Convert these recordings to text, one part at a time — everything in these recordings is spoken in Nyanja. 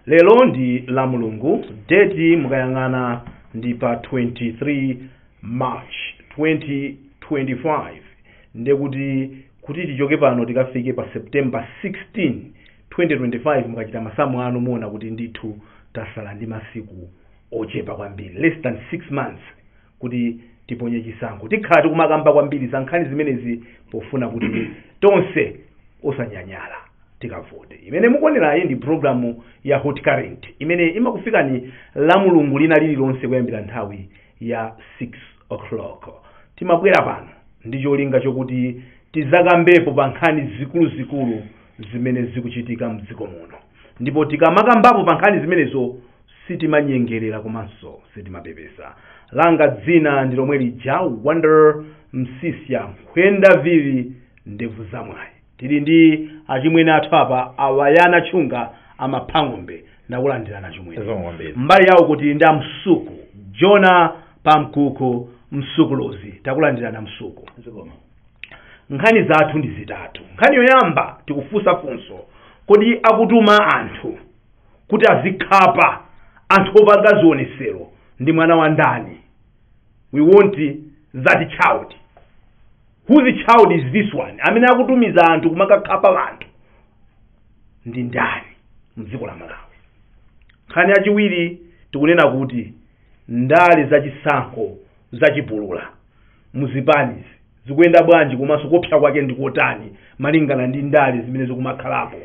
Lelo ndi la Mulungu, date mukayang'ana ndi pa 23 March 2025. Kuti tichoke pano tikafike pa September 16, 2025 mukachita masamu anu muona kuti ndithu tasala ndi masiku ochepa kwambiri, less than 6 months kuti tiponye chisankho. Tikhala tikumakamba kwambiri sankhani zimenezi pofuna kuti tonse osanyanyala tikavote. Imene mukuonera ndi programu ya Hot Current imene imakufikani la Mulungu lina lililonse kuyambira nthawi ya 6 o'clock. Timabwera pano ndi cholinga chokuti tizakambepo pa nkhani zikulu zimene zikuchitika mdziko muno, ndipo tikamakambapo pa nkhani zimenezo sitimanyengerera komanso sitimapepesa. Langa dzina ndi lomwe lija Wonder Msisya Nkhwenda Vili Ndevu Zamwayi. Tili ndi achimwene athu apa awayana chunga amaphang'ombe ndakulandirana chimwene. Mbali yawo kuti ndi amsuku Jona Pamkuku Msukulozi takulandirana msuku. Nkhani zathu ndi zitatu. Nkhani yoyamba tikufunsa funso, kodi akutuma anthu kuti azikhapa anthu opanga zionesero ndi mwana wa ndani? We want that child. Whose child is this one? Amene akutumiza anthu kumakakhapa anthu ndi ndani mdziko la Malawi? Nkhani yachiwiri tikunena kuti ndale zachisankho zachipulula muzipanizi zikuyenda bwanji komanso kopsa kwake ndikotani malingana ndi ndale zimene zikumakhalapo.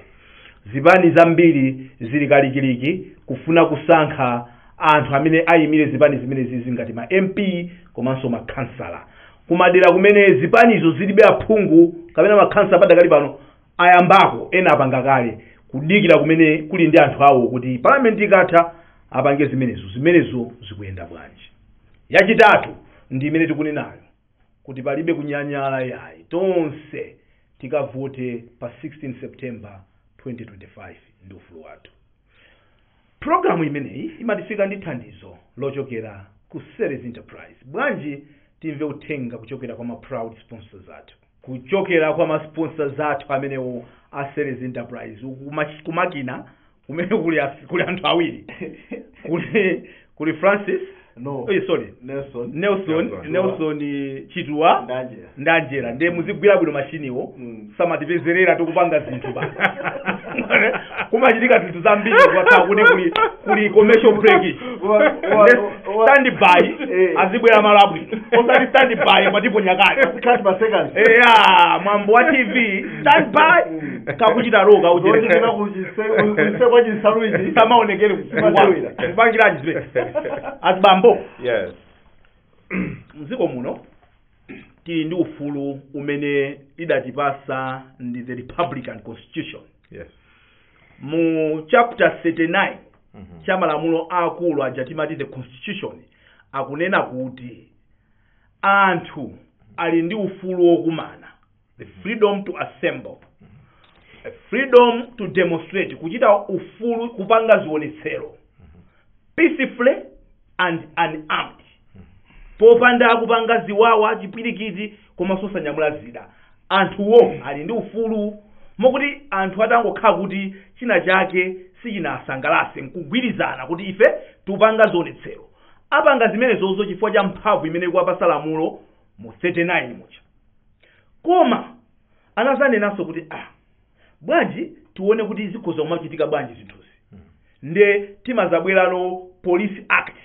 Zipani zambiri zili kalikiliki kufuna kusankha anthu amene ayimire zipani zimene zizi ngati ma MP komanso makhansala. Kumadera kumene zipanizo zilibe aphungu kapena makhansala padakali pano ayambako ena apanga kale kudikira kumene kuli ndi anthu awo kuti parliament ikatha apange zimenezo zikuyenda bwanji. Yachitatu ndi imene tikunenayo kuti palibe kunyanyala yayi, tonse tikavote pa 16 September 2025 ndi ufulu wathu. Programu imeneyi imatifika ndi thandizo lochokera ku Ceres Enterprise. Bwanji timve uthenga kuchokera kwa ma proud sponsors athu. Kuchokera kwa ma sponsors athu amenewo a Ceres Enterprise kumakina kumene kuli anthu awiri. Kuli Francis Nelson Chitwa Ndanjera ndiye muzigwira bwino mashiniwo samatipezerera tikupanga zinthu bana. Kumachitika zinthu zambiri kwatha kuti kuli commercial break. Stand by azibwera malabu. Osati stand by matipo nyakati. Cut by seconds. Mambo wa TV stand by kakuchita roga ujere. Kwa saluji samaonekele kupangira jizwe. Azibambo. Yes. Mziko muno tili ndi ufulu umene idatipasa ndi the Republican Constitution. Yes. Mu chapter 39 cha malamulo akulu ajatimati the Constitution akunena kuti anthu ali ndi ufulu wokumana, the freedom to assemble, a freedom to demonstrate, kuchita ufulu kupanga zionetsero peacefully and unarmed. Popanda kupanga ziwawa chipwirikizi komanso osanyamula zida. Anthuwo ali ndi ufulu mokuti anthu atangokhala kuti china chake sichinasangalase nkugwirizana kuti ife tupanga zionetsero. Apanga zimenezozo chifukwa cha mphamvu imene kuwapasa lamulo mu 39 mucha. Koma anazanenanso kuti bwanji tione kuti zikhoza kumachitika bwanji zinthuzi. Nde timazabwerano Police Act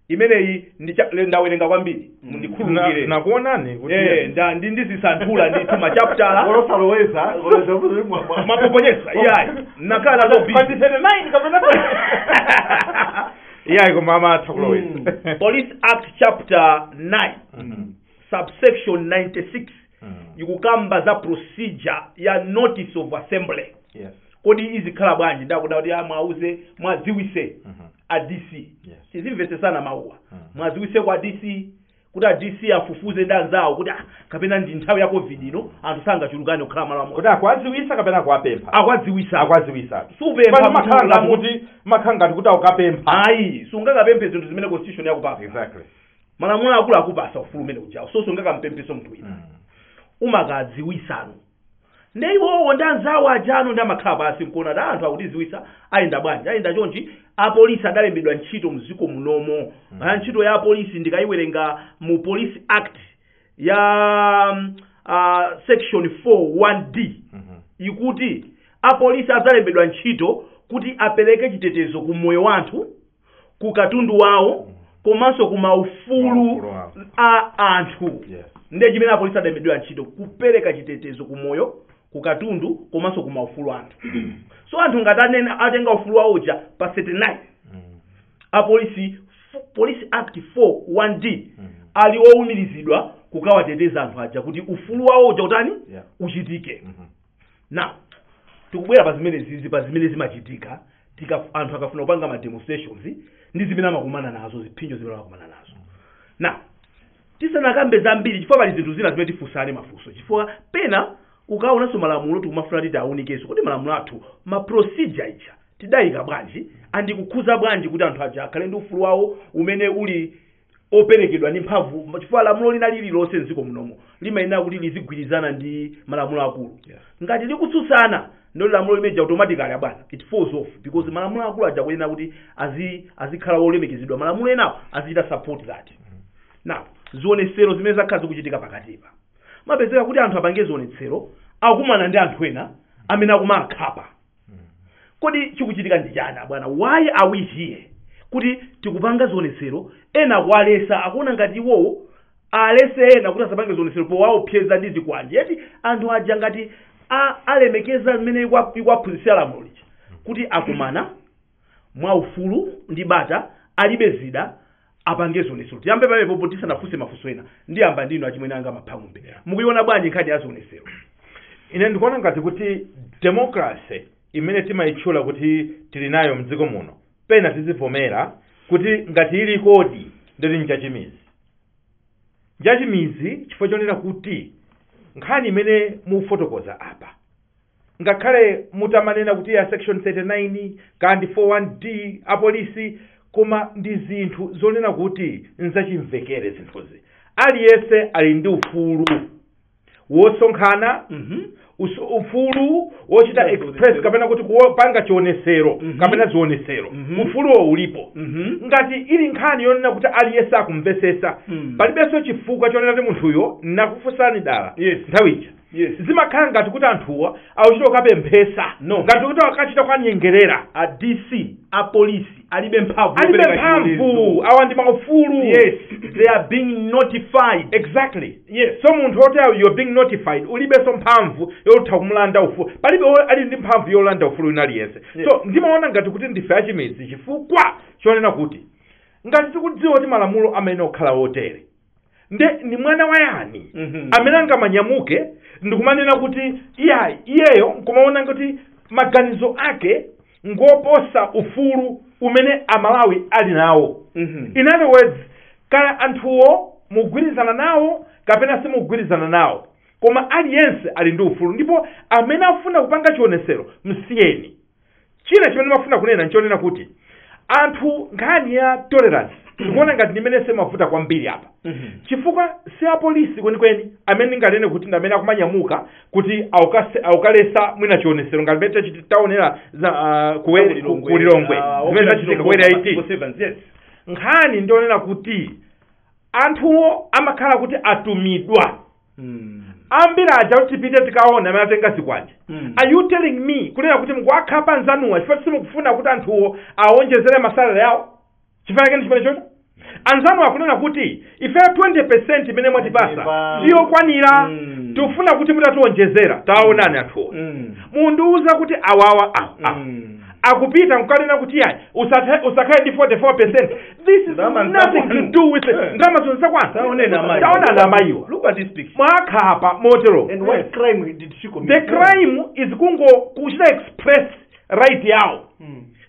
imeneyi ndawerenga kwambiri mundikhululukire nakuonani kuti ndizisanthula ndi tuma chapter olosaloweza mapoponyesa yayi nakala zo busy 39 kapena yayi ko mama takuloweza. Police Act chapter 9 subsection 96 yikukamba za procedure ya notice of assembly. Yes. Kodi izikhala bwanji ndakuda kuti mwauze mwadziwise a DC. Tizimvetse sana mauwa. Mwadziwise kwa DC kuti a DC afufuze ndanzawo kuti kapena ndi nthawi ya COVID ino anthu sangachulukane kukhala malamulo. Kuti akwadziwisa kapena kuwapempha. Akwadziwisa. Supempha makhanga kuti makhanga kuti ukapempha. Ayi, sungakapemphe zinthu zimene constitution yakupasa. Exactly. Malamulo akulu akupasa ufulu umene ujawo. So sungakampempheso munthu wina. Umakadziwisano. ndeiwowo ndanzawo ajano ndamakhala pasi nkona da anthu akutiziwisa ayenda bwanji ayenda chonchi apolisi adalembedwa ntchito mziko munomo ntchito ya apolisi ndikayiwerenga mu Police Act ya section 4(1)D ikuti apolisi adzalembedwa ntchito kuti apereke chitetezo ku moyo wanthu ku katundu wawo komanso ku maufulu a anthu ndiye chimene apolisi adalembedwa ntchito kupereka chitetezo ku moyo ku katundu komanso ku maufulu anthu so anthu ngati atenga ufulu wawo uja pa 39 apolisi Police Act 4(1)D ali owumirizidwa kukawateteza anthu aja kuti ufulu wawo uja utani uchitike now tikubwera pa zimene zimachitika anthu akafuna kupanga ma demonstrations ndi zimene amakumana nazo ziphinjo zimene amakumana nazo now tisanakambe zambiri chifukwa pali zinthu zina zimene tifunsane mafunso chifukwa pena ukaonanso malamulo tikumafuna kuti aunikenso kuti malamulo athu ma procedure ija tidayika bwanji andikukhuza bwanji kuti anthu aja akhale ndi ufulu wawo umene uli operekedwa ndi mphamvu chifukwa lamulo lina lililonse mdziko munomo limayenera kuti lizigwirizana ndi malamulo akulu ngati likutsutsana ndo lamulo limeja automatically abana it falls off because malamulo akulu aja kuyenera kuti azikhala olemekezedwa malamulo enawo azichita support that now zionetsero zimene zakhala zikuchitika pakatipa mapezeka kuti anthu apange zionetsero akumana ndi anthu ena amene akumakhapa kodi chikuchitika ndi chani bwana why are we here kuti tikupanga zionetsero ena kualesa akuona ngati iwowo alese ena kuti asapange zionetsero po wawo pyeza ndi zikwanje yeti anthu aja ngati alemekeza mmene ikwaphunzitsa lamulo lija kuti akumana mwa ufulu ndi bata alibe zida apange zionetsero tiyambe pamenepo tisanafunse mafunso ena ndiyamba ndinu achimwene anga maphamumbe mukuiona bwanji nkhani ya zionetsero ine ndikuona ngati kuti democracy imene timayitchula kuti tili nayo mdziko muno pena tizivomera kuti ngati ili kodi ndoti njachimizi chifukwa chonena kuti nkhani imene mufotokoza apa ngakhale mutamanena kuti ya section 39 kandi 4(1)D apolisi koma ndi zinthu zonena kuti nzachimvekere zinthuzi aliyense ali ndi ufulu wosonkhana ufulu wochita express kapena kuti kupanga chionetsero kapena zionetsero ufuluwo ulipo ngati ili nkhani yonena kuti aliyense akumvesesa palibenso chifukwa chonena kuti munthuyo nakufunsani dala nthawicha zimakhala ngati kuti anthuwa akuchita kukapemphesa ngati kuti akachita kwanyengerera a DC a polisi alibe mphamvu awa ndi maufulu they are being notified exactly so munthu oti you're being notified ulibenso mphamvu yotha kumulanda ufulu palibe ali ndi mphamvu yolanda ufulu ina aliyense so ndimaona ngati kuti ndife achimedzi chifukwa chonena kuti ngati tikudziwa kuti malamulo amene okhala wotere ndi mwana wayani amene angamanyamuke ndikumanena kuti iyeyo nkumaona kuti maganizo ake ngoposa ufulu umene amalawi ali nawo in other words kaya anthuwo mugwirizana nawo kapena simugwirizana nawo koma aliyense ali ndi ufulu ndipo amene afuna kupanga chionetsero msiyeni china chimene mafuna kunena nchonena kuti anthu nkhani ya tolerance ndikuona ngati ndimene semavuta kwambiri apa chifukwa si apolisi kwenikweni amene nganene kuti ndamene akumanyamuka kuti aukalesa mwina chionetsero ngati mene tachitaonera kulilongwe zimene zachitika kuwera 18 nkhani ndionena kuti anthuwo amakhala kuti atumidwa ambiri aja kuti tipite tikaona amene atenga zikwanje are you telling me kunena kuti mkuwakhapa nzanuwa chifukwa simukufuna kuti anthuwo awonjezere masalari yawo chifukwa chake chimene chocho anzanu akunena kuti ife 20% imene mwatipasa siyokwanira tufuna kuti mutatiwonjezera taonani anthuwo mundiuza kuti awawa akupita nkanena kuti yayi usakhale ndi 44%. This is nothing to do with it. Ndama zonse kwanza taona amayiwa look at this picture mwakhapa motero and what crime did she commit? The crime is kuchita express right yawo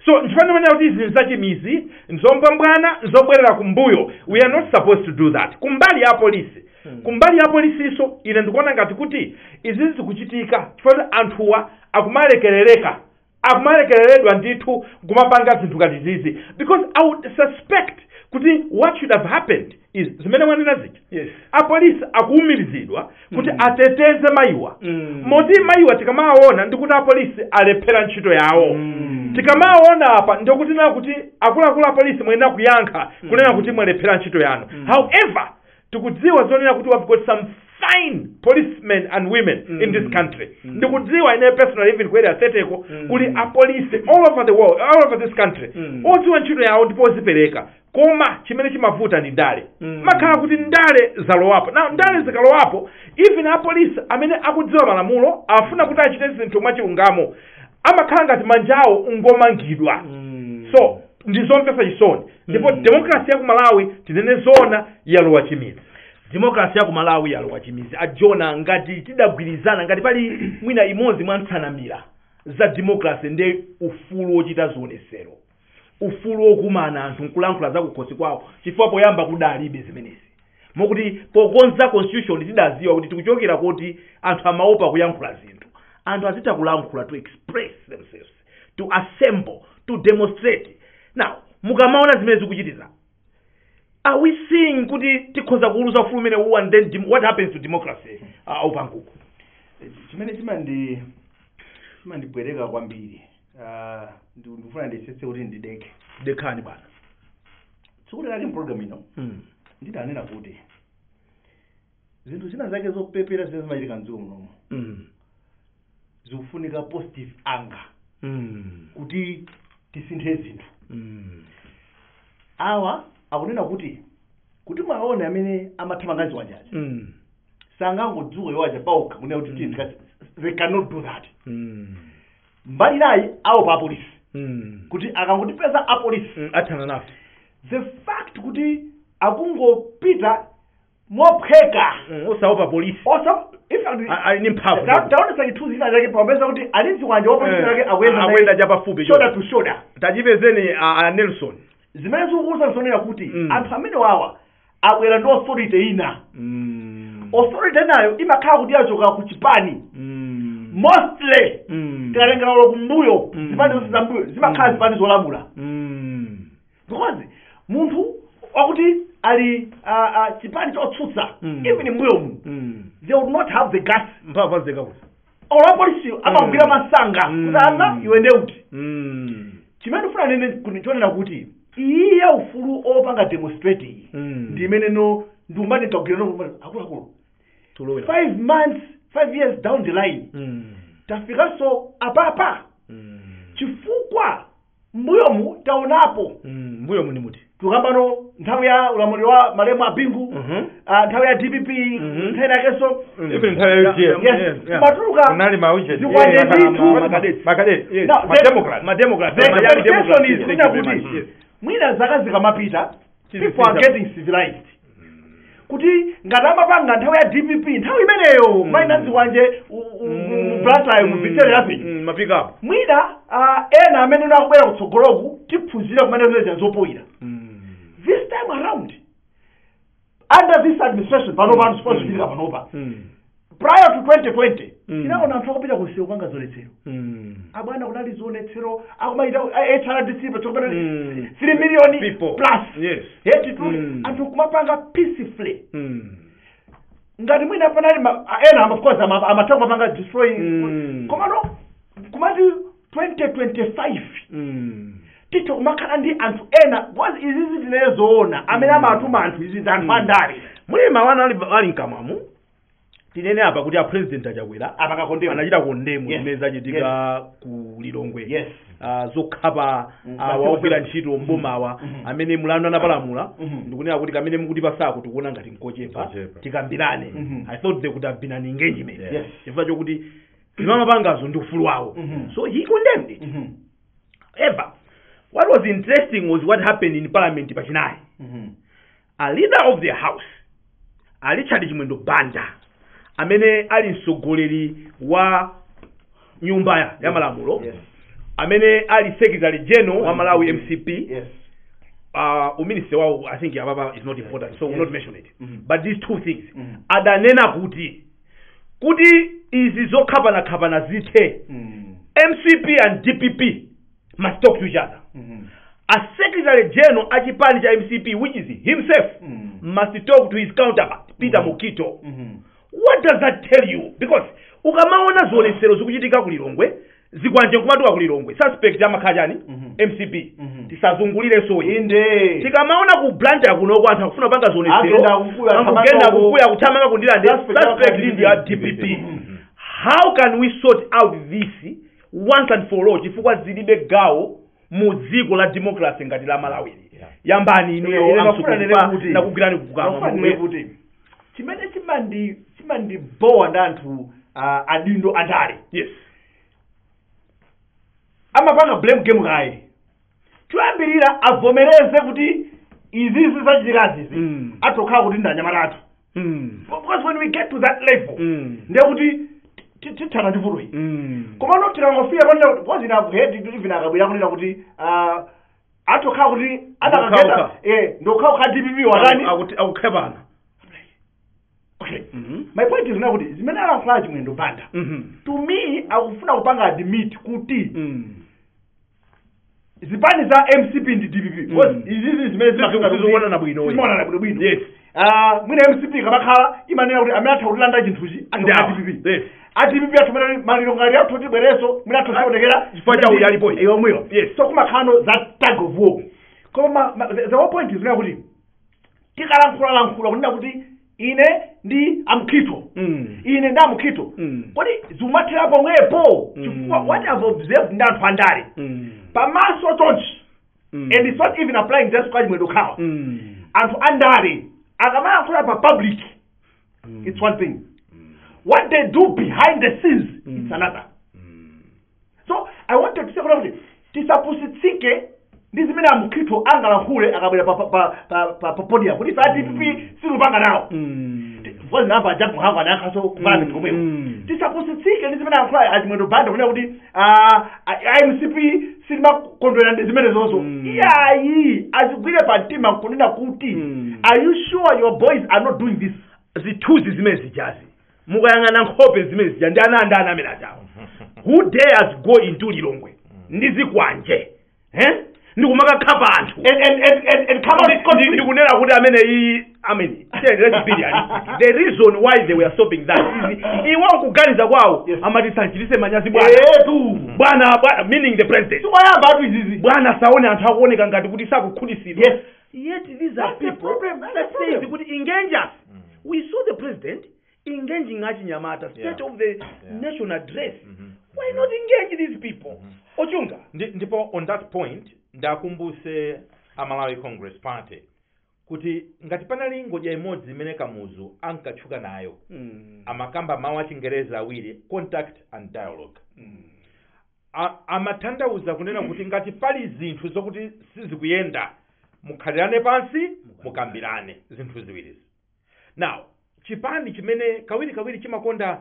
so nchifanira kuti izi nzachimizi nzombambwana nzobwerera kumbuyo. We are not supposed to do that. Kumbali ya polisi kumbali ya polisi iso ine ndikuona ngati kuti izi zikuchitika chifukwa anthuwa akumalekereredwa ndithu kumapanga zinthu ngati zizi because I would suspect kuti what should have happened is zimene mwanena zija Yes. apolisi akuumirizidwa kuti ateteze mayiwa moti mayiwa tikamawaona ndikuti apolisi alephera ntchito yawo tikamawaona apa ndikutinena kuti akuluakulu apolisi mwenena kuyankha kunena kuti mwalephera ntchito yanu however tikudziwa zonena kuti we've got some fine policemen and women in this country ndikudziwa ine personally even kwere aseteko kuli apolisi all over the world, all over this country odziwa ntchito yawo ndipo ozipereka koma chimene chimavuta ni ndale makhala kuti ndale zalowapo now ndale zikalowapo even apolisi amene akudziwa malamulo afuna kuti achite zinthu mwachilungamo amakhala ngati manjawo ngomangidwa so ndizomvetsa chisoni ndipo demokrasi ya ku Malawi tinene zona yalowa chimizi demokrasi ya ku Malawi yalowa chimizi ajona ngati tidagwirizana ngati pali mwina imodzi mwa ntsanamira za demokrasi ndi ufulu wochita zionesero ufulu wokumana anthu nkulankhula za kukhosi kwawo chifukwa poyamba kudalibe zimenezi mokuti pokonza constitution tidaziwa kuti tikuchokera kuti anthu amaopa kuyankhula zinthu anthu azitha kulankhula to express themselves to assemble to demonstrate now mukamaona zimene zikuchitiza are we seeing kuti tikhoza kuuluza ufulu umene uwu and then what happens to democracy upanguku chimene chimandibwereka kwambiri ndifuna ndisese kuti dekhani bwana tsikuti lake program ino nditanena kuti zinthu zina zake zopepera zimene zimachitika mdziko munomu zikufunika positive anger kuti tisinthe zinthu awa akunena kuti mwaona amene amathamanga ziwanjazi sangangodzuka iwaja paokha kunena kuti they cannot do that mbali nayi awo pa apolisi kuti akangotipeza apolisi athana nafe the fact kuti akungopita mopheka osaopa polisi ali mphamvu taonesa chithunzi china chake pameza kuti ali ziwanja wapolisi chake akuyenda chapafupi shoulder to shoulder tachipezeni Nelson zimene zikukuza zonera kuti anthu amene wawa abwera ndi authority ina authority nayo imakhala kuti yachoka ku chipani mostly tikalengera ulo kumbuyo zipani zonse za mbuyo zimakhala zipani zolamula because munthu wakuti ali chipani chotsutsa even mbuyo mu they would not have the guts mphamvu zekakuti ola polisi amagwira masanga kuzana iwende uti chimene ufuna nene kunichonera kuti iye ufulu opanga demonstrate ndi imene no ndumane tagwira no akulu 5 years down the line tafika so apapa chifukwa mbuyomu taonapo mbuyomu ni muti tukambano nthawi ya ulamuli wa malemu abingu nthawi ya DPP nthawi yakenso even nthawi ya matuluka unali mauche zikwanje ndithu makadeti mademocrats kuti mwina zaka zikamapita people are getting civilized kuti ngati amapanga nthawi ya DPP nthawi imeneyo maina zikwanje bloodline mubitero yapi mapika mwina ena amene nakubwera kutsogoloku tiphunzira kumene zile zopoira this time around under this administration panopa supposed to be panopa prior to 2020 tinaona anthu akupita kusiyo kwanga zoletsero abwana kunali zoletsero akumaita HRDC pachokupata 3 million plus yes heti tu anthu kumapanga peacefully ngati mwina panali ena of course amataka kupanga destroy komano kumati 2025 tito kumakhala ndi anthu ena was izizi tinezoona amene amatuma anthu izi za anthu andali mulima wana ali nkamwamu tinene apa kuti a president achakwera apakakondemo anachita kondemo zimene zachitika ku Lilongwe yes zokhapa waokwera ntchito mbomawa amene mulandu anapalamula ndikunena kuti kamene mukuti pasako tikuona ngati nkochepa tikambirane I thought they could have been an engagement chifukwa chokuti zimamapangazo ndi ufulu wawo so he condemned it ever what was interesting was what happened in parliament pachinayi a leader of the house Richard Chimwendo Banda amene ali mtsogoleri wa nyumba ya malamulo amene ali secretary general wa Malawi MCP uminister wao I think ababa is not important so we'll not mention it but these two things adanena kuti izi zokhapana zithe MCP and DPP must talk to each other a secretary general achipani cha MCP, which is himself, must talk to his counterpart Peter Mukito. What does that tell you? Because ukamaona zolesero zikuchitika kulilongwe zikwanje kumatuka kulilongwe suspect amakajani MCP tisazungulire soyi inde tikamaona ku blanda kuno kwa anthu akufuna panga zolesero amugenda kukuya kuthamanga kundilande suspect ndi ya DPP. How can we sort out this once and for all chifukwa zilibe gawo mu dziko la democracy ngati la Malawi yambani ino na kugirani kukama kuti chimene chimandi bowa ndanthu adindo andale yes amapanga blame game kayi choyambirira avomereze kuti izizi zachitikazizi atokhala kuti ndanyamalatu because when we get to that level ndiye kuti tithana ndivuto iyi koma notikangofika panena kuti because inahedi even akabwera kunena kuti atokhala kuti adakageta ndokhala ka DPP watani akukhepana. Okay. My point is now kuti zimene alankhula chimwendo banda to me akufuna kupanga admit kuti zipani za MCP ndi DPP because izizi zimene zizoona na bwino yes mwina MCP kabakhala imanena kuti amene atha kulanda chinthuchi ndi DPP yes DPP atumene maliro ngati athu tibwereso mwina athu sionekera chifukwa chawo yalipo yomweyo yes so kumakhano za tag of war koma the whole point is now kuti tikalankhula kunena kuti ine ndi amkhito ine ndi amkhito kodi zumathira pomwepo chifukwa what I've observed ndanthu andale pamaso chonchi and it's not even applying just kwa chimwendo khawa anthu andale akamalankhula pa public it's one thing what they do behind the scenes it's another so I wanted to say kuti tisapusitsike ndi zimene amkhito angalankhule akabwera pa podium kuti sa DPP silupanga nawo vozi namba ajabu hanga nakhaso kuvala mikomweko tisapusitsike ndi zimene alankhula achimwendo banda kunena kuti MCP silimakondwera ndi zimene zonso iyayi azigwire pa mtima kunena kuti are you sure your boys are not doing this zithuzi zimene zijazi mukayang'ana nkhope zimene zija ndi ana amene ajawo who dares go into Lilongwe ndi zikwanje ndikumakakha anthu ndikunena kuti amene the reason why they were stopping that is iwo kuganiza kwawo amati sanchitise manyazi bwana meaning the president bwana saone anthu akuoneka ngati kuti sakukhulisidwa yet these are people that says kuti engage us. We saw the president engaging achinyamata state of the nation address. Why not engage these people? Ochunga ndipo on that point ndakumbuse Malawi Congress Party kuti ngati panali ngodya imodzi imene Kamuzu ankatchuka nayo amakamba mawu achingereza awiri contact and dialogue amatanthauza kunena kuti ngati pali zinthu zokuti sizikuyenda mukhalirane pansi mukambirane zinthu ziwirizi. Now chipani chimene kawiri chimakonda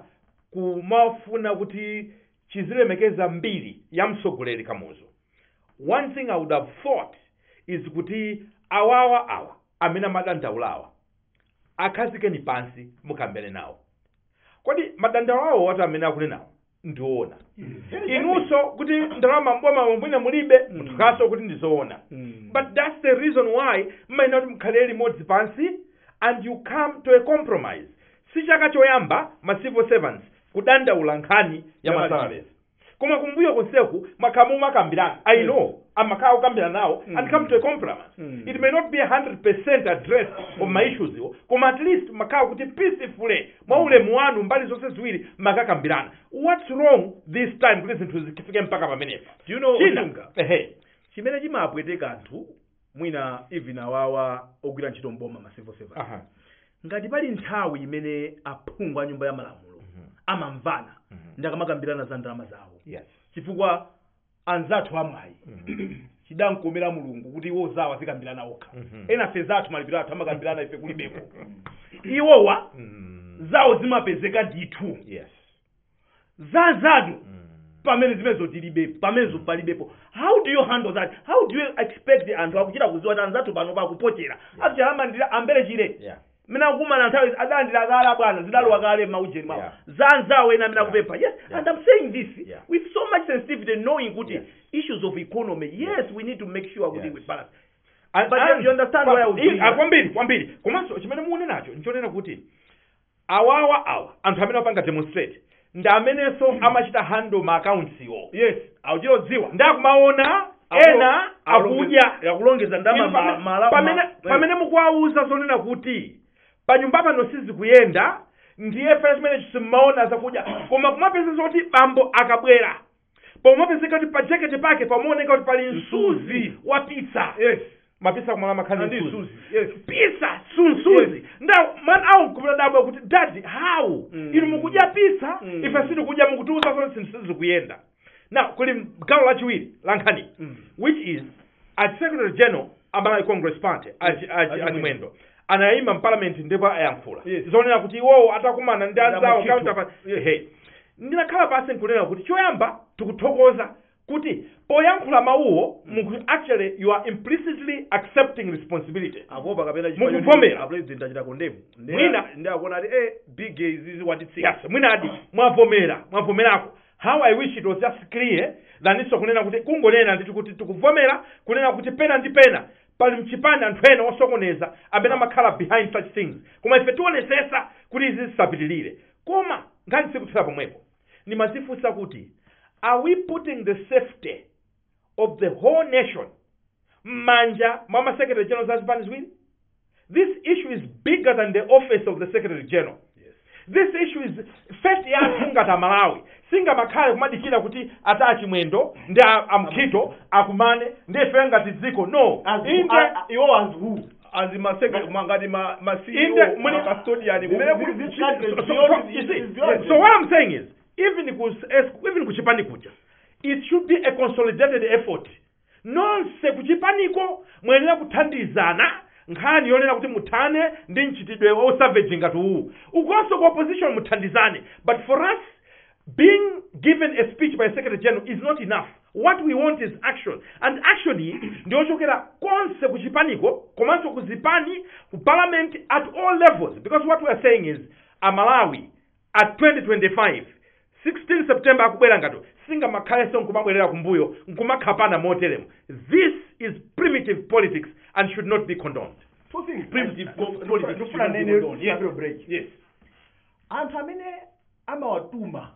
kumafuna kuti chizilemekeza mbiri ya mtsogoleri Kamuzu. One thing I would have thought is kuti awa amene amadandaulawa akhazikeni pansi mukambene nawo. Kodi madandaulawo watu amene akunenawo ndiona inunso kuti ndalama mboma mwina mulibe muthukaso kuti ndizoona. But that's the reason why mmayina kuti mukhalire limodzi pansi and you come to a compromise. Si chaka choyamba ma civil servants kudandaula nkhani ya masalary. Koma kumbuyo konseku makambirana. I know amakhala kukambirana nawo and come to a compromise. It may not be 100% address of my issues, koma at least makhala kuti peacefully mwaulemu wanu mbali zonse ziwiri makakambirana. What's wrong this time kuti zinthu zikifike mpaka pamenepa? Do you know chimene chimapweteka anthu mwina even awawa ogwira ntchito mboma ma civil servants. Ngati pali nthawi imene aphungu a nyumba ya malamulo amamvana ndakamakambirana za ndalama zawo. Chifukwa anzathu amayi chidankomera mulungu kuti iwo zawo azikambirana okha. Ena fe zathu malipiro athu amakambirana ife kulibeko. Iwowa zawo zimapezeka ndithu. Zazadu pamene zimezo tilibe pamenezo palibepo. How do you handle that? How do you expect the anthu akuchita kuziwa kuti anzathu pano pakupochera azichama ndira ambere chire mina kumana nthawi adandira kala bwana zidalwa kale maujeni mawo zanzawo ena mina kupepa. Yes, and I'm saying this with so much sensitivity knowing kuti issues of economy, yes, we need to make sure we balance. But you understand why I was doing kwambiri komanso chimene muone nacho nchonena kuti awa anthu amene apanga demonstrate ndi amenenso amachita handle ma accounts iwo. Yes, auchirodziwa ndakumaona ena akudya yakulongeza ndama pamene mukuwauza zonena kuti panyumba pano sizikuyenda ndiye first manage simaona zakudya koma kumapeza zoti bambo akabwera pomapezeka kuti pa jacket pake pamuoneka kuti pali msuzi wa pizza. Yes, mapisa kumala makhani msuzi. Yes, pizza sunsuzi nda man au kubula dabo kuti daddy how inu mukudya pizza ife sinu kudya mukutiuza zoti sizikuyenda. Now kuli gawo lachiwiri lankhani which is at Secretary General amala Congress Party achimwendo anayima mparliament ndipo ayankhula zonena kuti iwowo atakumana ndi anzawo counterpart. Ndinakhala pasi nkunena kuti choyamba tikuthokoza kuti poyankhula mawuwo actually you are implicitly accepting responsibility. Akopa kapena mukuvomera president achita condemn mwina ndi akona ati big is what it's. Yes, mwina adi mwavomerako. How I wish it was just clear than iso kunena kuti kungonena nditi kuti tikuvomera kunena kuti pena ndi pena pali mchipani anthu ena osokoneza amene amakhala behind such things koma ife tionesesa kuti izi zisapitilire koma ngati sikutsala pomwepo nimazifunsa kuti are we putting the safety of the whole nation m'manja mwa ma Secretary General zazipani ziwiri? This issue is bigger than the office of the Secretary General. This issue is first yasinga Malawi singa makhale kumadikira kuti atachimwendo ndi amkhito akumane ndi fenga tiziko no iwo as who as maseka mangati ma CEO ma custodian so what I'm saying is even kuchipani kuja it should be a consolidated effort nonse kuchipaniko mwenera kuthandizana nkhani yonena kuti muthane ndi mchitidwe wa savage ngati uwu ukonso ku opposition muthandizane but for us being given a speech by Secretary General is not enough. What we want is action, and actually ndiochokera konse kuchipaniko komanso kuzipani ku parliament at all levels because what we are saying is Malawi at 2025 16 September akubwera ngato singa makhale sonkumabwerera kumbuyo nkumakhapana moteremo. This is primitive politics and should not be condoned. Two things. Primitive politics should not be condoned. Yes. Anthu amene amawatuma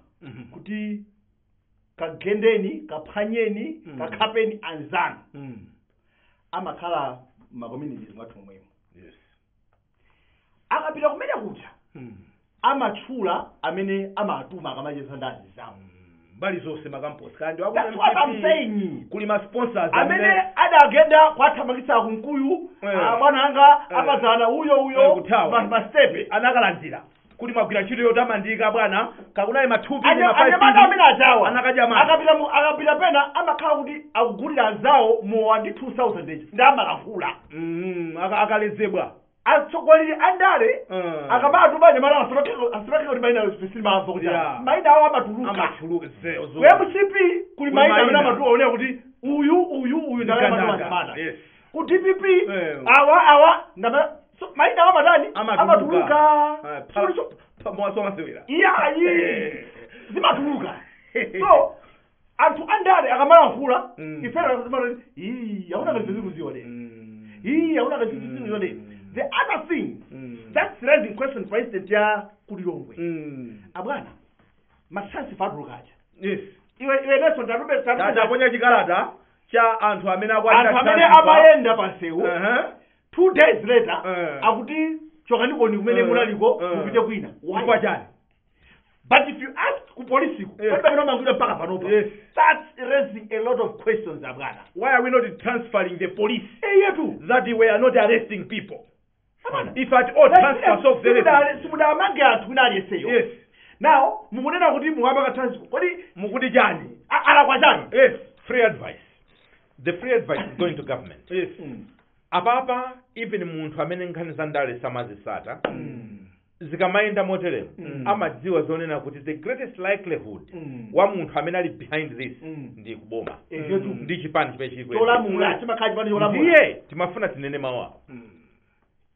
kuti kagendeni kaphwanyeni kakhapeni anzanu amakhala ma communities mwathu momwemo. Yes. Akapita kumene kuja amatchula amene amatuma akamacheza ndazi zawo mbali zonse makamposi kandi that's what I'm saying. kuli ma sponsors amene adagenda kwathamangitsa kunkuyu bwana anga akazana uyo ma step anakalandira kuli magwira ntchito yotamandika bwana kakunaye mathupi ni mafaifi amene ajawa anakadya mali akapita pena amakhala kuti akugulira zawo mowa ndi 2000 ndi amakafula akalezebwa atsogoleri andale akabatu banye mala asirake kuti maina specific mazo kuti maina awo amatuluka we mchipi kuli maina amene amatuona kuti uyu ndalama zamana ku DPP awa ndama maina awo matani amatuluka mwaso masewera zimatuluka so anthu andale akamala mfula ifera kuti yauna kaziziku zione yauna kaziziku zione. The other thing that's raising question for instance ya kulilongwe abwana masansi fadrukaja. Yes. Iwe neso ndarube taponya chikalata cha anthu amene amayenda pasewu 2 days later akuti chokanikoni kumene munaliko kupite kwina kwa chani. But if you ask ku polisi mpaka panopo that's raising a lot of questions abwana. Why are we not transferring the police that we are not arresting people? If at all transfers of the yes. Now mukunena kuti muhamba ka transfer kodi mukuti chani ala kwa chani. Yes, free advice. The free advice is going to government. Yes. Apapa even munthu amene nkhani za ndale samazisata zikamayenda moteremo amadziwa zonena kuti the greatest likelihood wa munthu amene ali behind this ndi kuboma ndi chipani chimene cholamula chimakhala chipani cholamula ndiye timafuna tinene mawu awo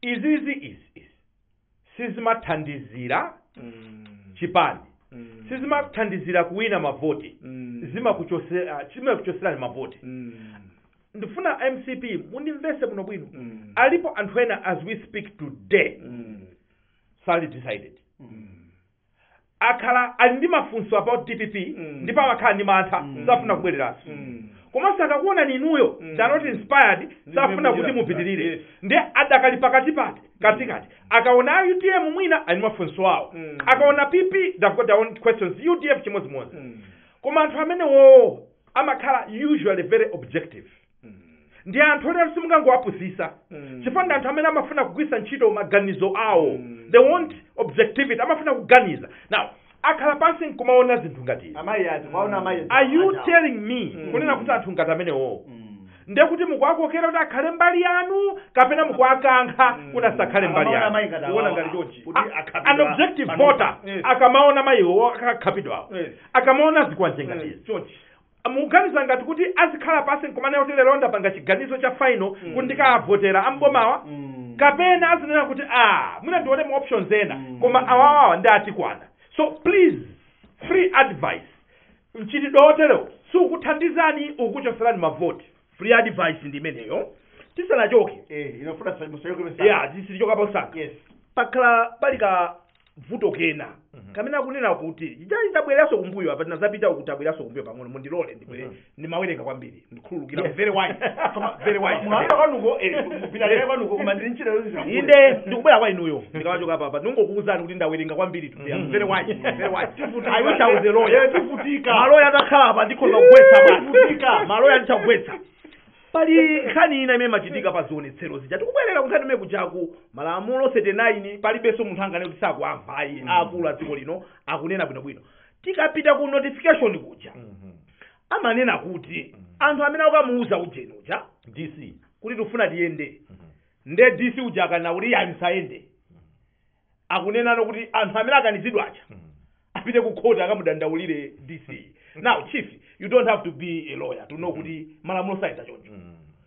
izizi sizimathandizira chipani sizimathandizira kuwina mavoti zimakuchosera ni mavoti ndifuna MCP mundimvese muno bwino alipo anthu ena as we speak today sali decided akhala ali ndi mafunso about DPP ndipo akhala ndi mantha safuna kubwereranso koma sakakuona ninuyo they not inspired safuna kuti mupitirire ndi adakali pakati katikati akaona UTM mwina ali mafunso awo akaona PP they've got their own questions UDF chimodzimodzi koma anthu amene wo amakhala usually very objective ndi anthu ena simungangowapusisa chifukwa anthu amene amafuna kugwisa ntchito maganizo awo they want objectivity amafuna kuganiza now akhala pansi nkumaona zinthu ngati are you telling me kunena kuti anthu ngati amenewo ndiye kuti mukwakokera kuti akhale mbali yanu kapena mukwakankha kuti asakhale mbali yanu kuona ngati chonchi an objective voter akamaona mayiwo akakhapidwawo akamaona zikwanje ngati chonchi muganiza ngati kuti azikhala pasi nkumanena kuti lero ndapanga chiganizo cha final kuti ndikavotera ambomawa kapena azinena kuti mwina ndione mu options ena koma awawawa ndi atikwana so please free advice mchitidwe otero sukuthandizani ukuchoserani mavoti free advice ndi imeneyo tisanachoke inofuna tisichoka pausaka pakhala palika vuto kena kamena kunena kuti ndabwereranso kumbuyo apa tinazapita kuti abwereranso kumbuyo pang'ono mundilole ndibwere ndimawerenga kwambiri ndikhululukira very wise inde ndikubwera kwa inuyo ndikawachoka papa ndingokuwuzani kuti ndawerenga kwambiri very wise I wish I was a lawyer maloya atakhala apa ndikhoza kugwetsa maloya ndichagwetsa pali nkhani ina imene machitika pa zionetsero zija tikubwerera kunkhani imene kujaku malamulo 39 palibenso munthu angane kuti sakuamvayi akulu a dziko lino akunena bwinobwino tikapita ku notification kuja amanena kuti anthu amene akamuuza ujeni uja DC kuti tifuna tiyende nde DC uja akana kuti anisayende akunenano kuti anthu amene akanizidwa aja apite ku court akamudandaulire DC now chief you don't have to be a lawyer to know kuti malamulo saita choncho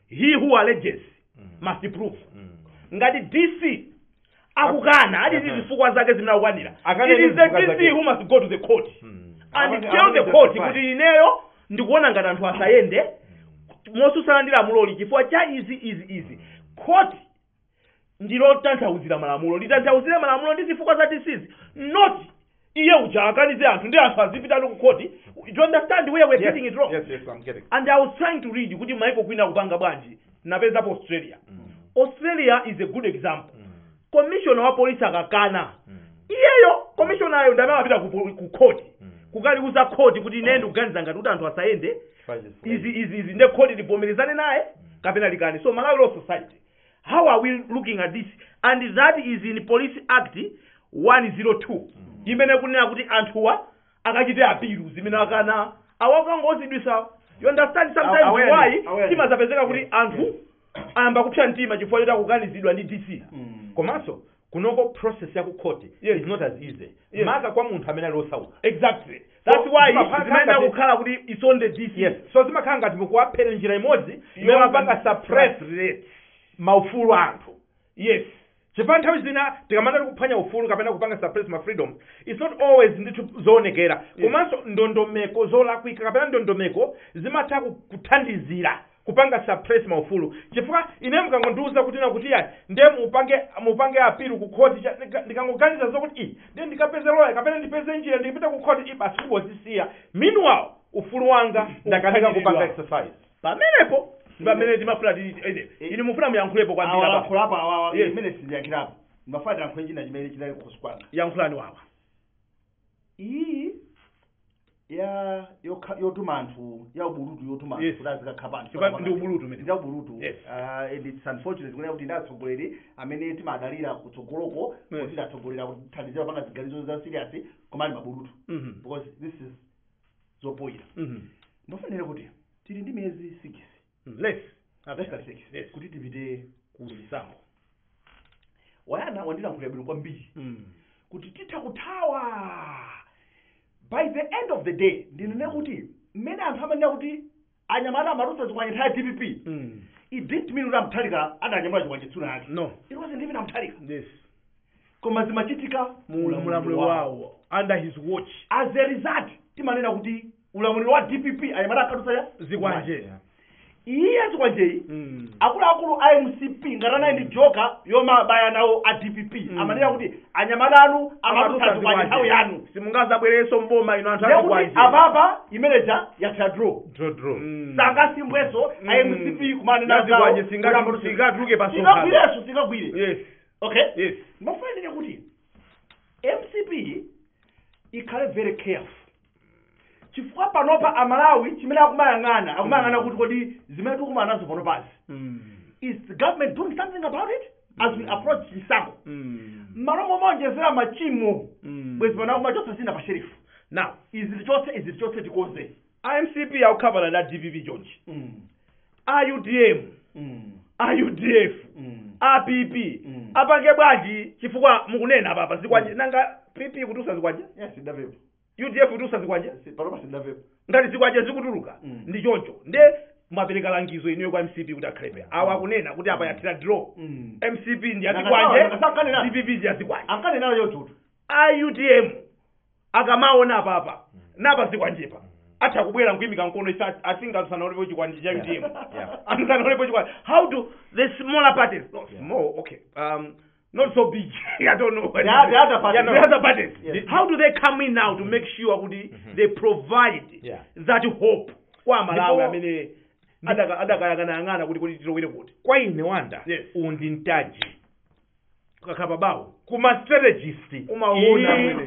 he who alleges must prove ngati DC akukana ati zifukwa zake zimnakwanira it is the DC who must go to the court and tell the court kuti ineyo ndikuona ngati anthu asayende mosusana ndi lamuloli chifukwa cha izi court ndilo tanthauzira malamulo litanthauzire malamulo ndi zifukwa za DCs not iye uja akanize anthu ndi anthu azipita ku court. You understand where we're getting it wrong? Yes, I'm getting. And I was trying to read kuti Michael Queen akupanga bwanji napeza Australia. Australia is a good example. Commissioner wa police akakana. Iyeyo commissioner ayo ndamene apita ku court. Kukali uza court kuti nende kuganiza ngati kuti anthu asayende. Izi nde court livomerezane naye kapena likani. So Malawi Law Society, how are we looking at this? And that is in Police Act 102. Imene kunena kuti anthuwa akachite apilu zimene akana awakangozidwisa. You understand sometimes why timazapezeka kuti anthu amba kupsha mtima chifukwa choti akuganizidwa ndi DC. Komanso kunoko process ya ku court is not as easy. Maka kwa munthu amene losauka. Exactly. That's why zimene kukhala kuti it's on the DC. Yes. So zimakhala ngati mukuwaphera njira imodzi imene mapanga suppress maufulu anthu. Yes. Chifukwa nthawi zina tikamanda kuphwanya ufulu kapena kupanga suppress ma freedom, it's not always ndithu zoonekera. Komanso ndondomeko zolakwika kapena ndondomeko zimatha kuthandizira kupanga suppress maufulu. Chifukwa ine mukangondiuza kuti na kuti ya ndiye mupange apilu ku court ndikangoganiza zokuti ndiye ndikapeze lawyer kapena ndipeze njira ndipita ku court basi kubozisiya. Meanwhile ufulu wanga ndakatika kupanga exercise. Pamenepo pamene timafuna ini mufuna muyankhulepo kwambiri apa imene sindiyankhirapo mafata yankho njina chimene chinali kukusukwana yankhulani wawa iyi ya yotuma anthu ya ubulutu yotuma anthu kuti azikakhapani ndi ubulutu mene ndi ubulutu and it's unfortunate kunena kuti ndatsogoleri amene timadalira kutsogoloko kuti ndatsogolera kuthandizira panga ziganizo za serious koma ali mabulutu because this is zopoira ndofanira kuti tili ndi miyezi 6 less kuti tipite kuzisamu wayana wandilankhula bwino kwambiri kuti titha kuthawa by the end of the day ndinene kuti mmene anthu amanena kuti anyamata amarusa zikwanye nthawi DPP it didn't mean kuti amthalika adanyamula chikwanye tsuna yake no it wasn't even amthalika yes koma zimachitika mulamulo wawo under his watch as a result timanena kuti ulamuliro wa DPP anyamata akatusa zikwanje iye zikwanje akuluakulu a MCP ngatana ndi joka yoma baya nawo a DPP amanena kuti anyamata anu amatusa zikwanje nthawi yanu simungazabwereso mboma ino anthu akuti apapa imeneja yakha draw sangasimbweso a MCP kumane nazikwanje singatuluke pasingagwireso singagwire yes okay yes mafanele kuti MCP ikhale very careful chifukwa panopa amalawi chimene akumayang'ana kuti kodi zimene tikumana nazo pano pasi is the government doing something about it as we approach chisankho malo momonjezera machimo bwezi pano akumachosa sina pa sheriff now izili chose tikoze IMCP akukhabana na DPP George IUDM IUDF APP apange bwanji chifukwa mukunena papa zikwanje nanga PP kutusa zikwanje yes ndavepo UDF kutusa zikwanje paropa sindavepo ngati zikwanje zikutuluka ndi choncho nde mwapereka langizo inuyo kwa MCP kuti akhalepe awa akunena kuti apa yathira draw MCP ndi azikwanje DPP ndi azikwanje ankanena yotutu IUDM akamaona papa napa zikwanjepa atha kubwera nkuyimika nkono asingasanaolepo chikwanje cha UDM asingasanaolepo chikwanje how do the smaller parties small okay not so big I don't know the other parties how do they come in now to make sure kuti they provide that hope kwa Malawi amene adakayang'ana kuti tilowere kuti kwa ine wanda undi ntaji kakapa bawo kuma strategist umaona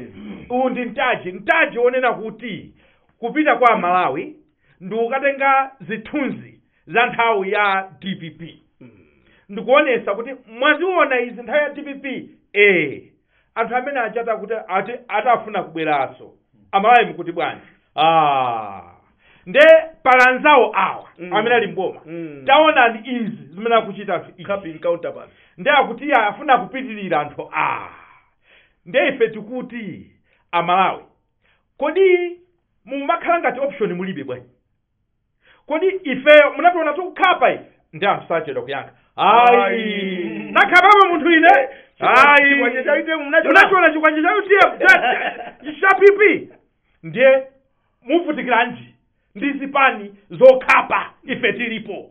undi ntaji onena kuti kupita kwa Malawi ndi ukatenga zithunzi za nthawi ya DPP ndikuonesa kuti mwaziona izi nthawi ya DPP anthu amene achata kuti atafuna kubweraso Amalawi mkuti bwanji nde palanzawo awa amene ali mboma taona ndi izi zimene akuchita capping counterpart nde akuti afuna kupitilira anthu nde ife tikuti Amalawi kodi mumakhala ngati option mulibe bwanji kodi ife munationa tukukhapa ife ndi amsachedwa kuyankha nakhapapa munthu ine munachiona chikwanje cha UDF cha PP ndiye muvutikiranji ndi zipani zokhapa ife tilipo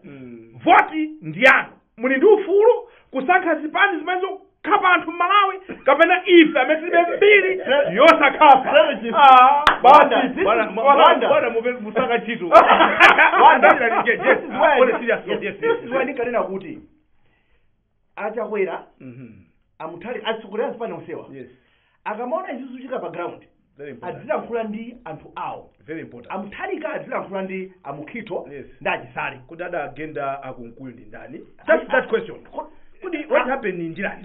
voti ndi yanu muli ndi ufulu kusankha zipani zimene zokhapa anthu Malawi kapena ife amene tilibe mbiri yosakhapa bwana musaka chito ndikanena kuti achakwera amuthali atsogoleri azipani onsewa akamaona izizo chika pa ground azilankhula ndi anthu awo amuthalika azilankhula ndi amukhito ndi achisale kuti adagenda akunkulu ndi ndani just that question what happened in Njirani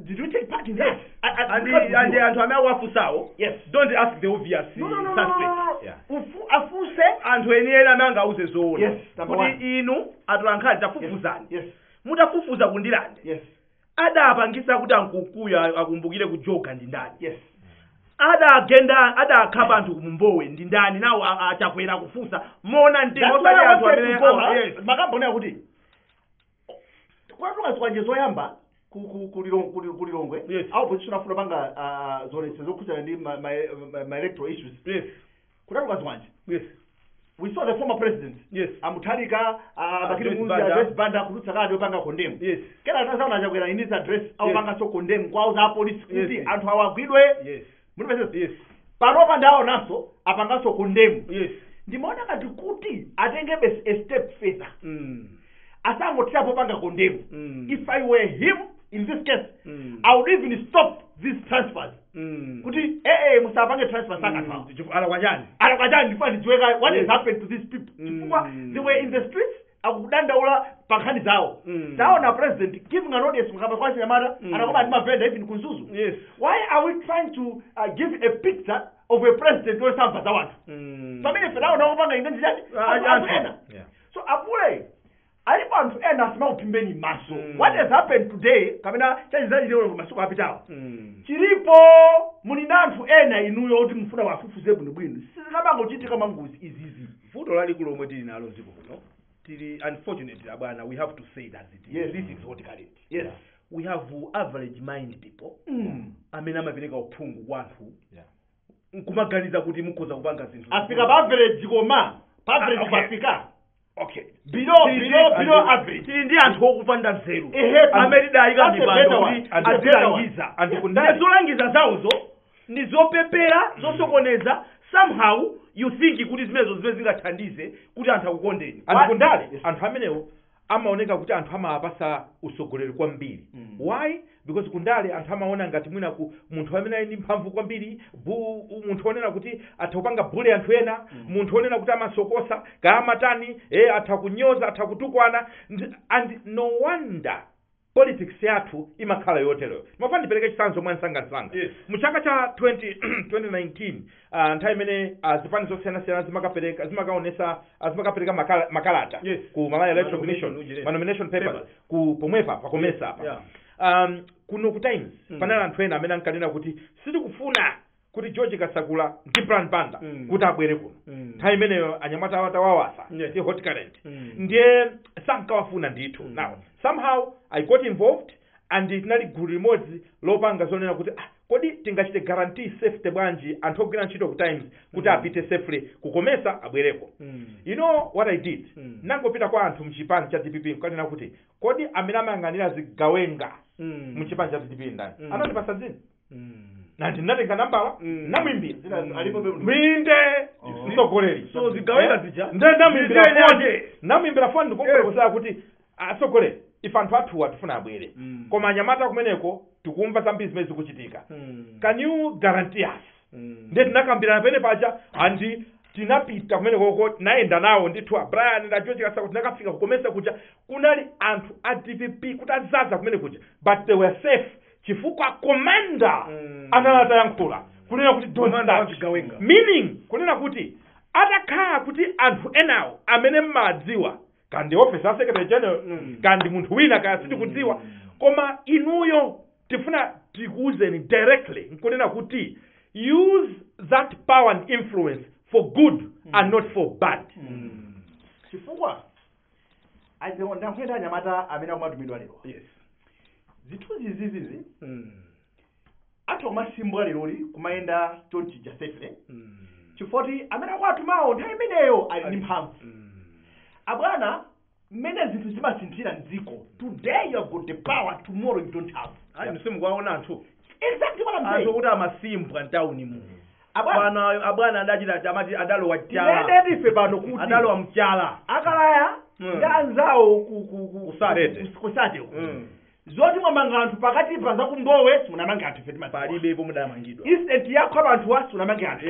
did you take part in that and anthu amene akuwafusawo don't ask the obvious suspect afuse anthu enieni amene angauze zoona kuti inu atolankhani tafufuzani mutafufuza kundilande adapangisa kuti ankukuya akumbukire kujoga ndi ndani adakhapa anthu kumumbowe ndi ndani nawo achakwera kufusa mona mtengo osati anthu amene makambonera kuti kwatuka zikwanje zoyamba kulilongwe au position afuna panga zonese zokhudzana ndi my electoral issues kutatuka zikwanje we saw the former president amuthalika bakiri munzi address banda kututsa kadi opanga condemn kena tasaona achakwera in his address au panga so condemn kwa za police kuti anthu awagwidwe munipese panopa ndawo naso apangaso condemn ndimaona ngati kuti atengebe a step further asangotirapo panga condemn if I were him in this case I would even stop these transfers kuti musapange transfer sanga alakwajani ndifuna ndidziweka what has happened to these people chifukwa they were in the streets akudandaula pankhani zawo taona president giving an audience mkamba kwa chinyamata anakoma ati mavenda even kunzuzu why are we trying to give a picture of a president osamva za wanthu pamene fenaona kupanga ine njani so apule alipo anthu ena asimaupimbeni maso what has happened today kamena chachizachiteo masuku apitawo chilipo muli na anthu ena inuyo kuti mfuna wafufuze bwinobwino sizikamangochitika mangozi izizi vuto lalikulu lomwe tili nalo dziko kuno tili unfortunately abwana we have to say that this is what current we have average mind people amene amapereka uphungu kwa anthu nkumaganiza kuti mukhoza kupanga zinthu afika pa average koma pa average pafika okay below average tili ndi anthu okupanda nzeru Ehe, amene dayika that's a mipando better kuti one. azilangiza Andikundali. zolangiza zawozo ndi zopepera zosokoneza somehow you think kuti zimenezo zimene zingathandize kuti anthu akukondeni andikundale anthu amenewo amaoneka kuti anthu amawapasa usogoleri kwambiri why because kundale anthu amaona ngati mwina ku munthu amene ali ndi mphamvu kwambiri munthu onena kuti atha kupanga bule anthu ena munthu onena kuti amasokosa kaamatani atha kunyoza atha kutukwana and no wonder politics yathu imakhala yotereyo mafana ndipereke chitsanzo mwansangasanga muchaka cha 2019 nthawi imene zipani zosiyanasiyana zimakapereka makalata ku Malaya Electoral Commission manomination papers ku pomwepa pakomesa apa kuno ku Times panali anthu ena amene ankanena kuti sitikufuna kuti George Kasakula ndi Brian Banda kuti abwere kuno nthawi imeneyo anyamata awatawawasa ndi hot current ndiye sankawafuna ndithu now somehow I got involved and tinali gulu limodzi lopanga zonena kuti kodi tingachite guarantee safety bwanji anthu ogwira ntchito ku Times kuti apite safely kukomesa abwereko you know what I did nangopita kwa anthu mchipani cha DPP nkanena kuti kodi amene amayang'anira zigawenga mchipani cha DPP ndani anandipasa dzina na ndinatenga nambala namwimbira minde msogoleri so zigawenga zija namwimbira foni ndikukuza kuti asogoleri ife anthu athu atifuna abwere koma anyamata kumeneko tikumva zambiri zimene zikuchitika can you guarantee us ndiye tinakambirana pene paja andi tinapita kumeneko naenda nawo ndithu Brian na George Kasakula tinakafika kukomesa kuja kunali anthu a DPP kuti azaza kumene kuja but they were safe chifukwa commander analata yankhula kunena kuti don't touch meaning kunena kuti atakhala kuti anthu enawo amene mmadziwa kandi office ya secretary general kandi munthu wina kaya sitikudziwa koma inuyo tifuna tikuuzeni directly nkunena kuti use that power and influence for good and not for bad chifukwa ndakwenda anyamata amene akumatumidwa lero zithunzi zizizi athu amasimbwa leroli kumayenda chonchija safely chifoti amene akuatumawo nthawi imeneyo ali ndi mphamvu abwana mmene zinthu zimasinthira mdziko today you have got the power tomorrow you don't have simukwaona anthu exactly what I'm saying anthu kuti amasimbwa ntawuni mu abwana adachita amati adalowa mchala nene ife pano kuti adalowa mchala akalaya ndi anzawo kusate zoti mwamanga anthu pakati pa zakumbowe simunamanga anthu ife palibepo mudamangidwa instant yakho abantu wasi unamanga anthu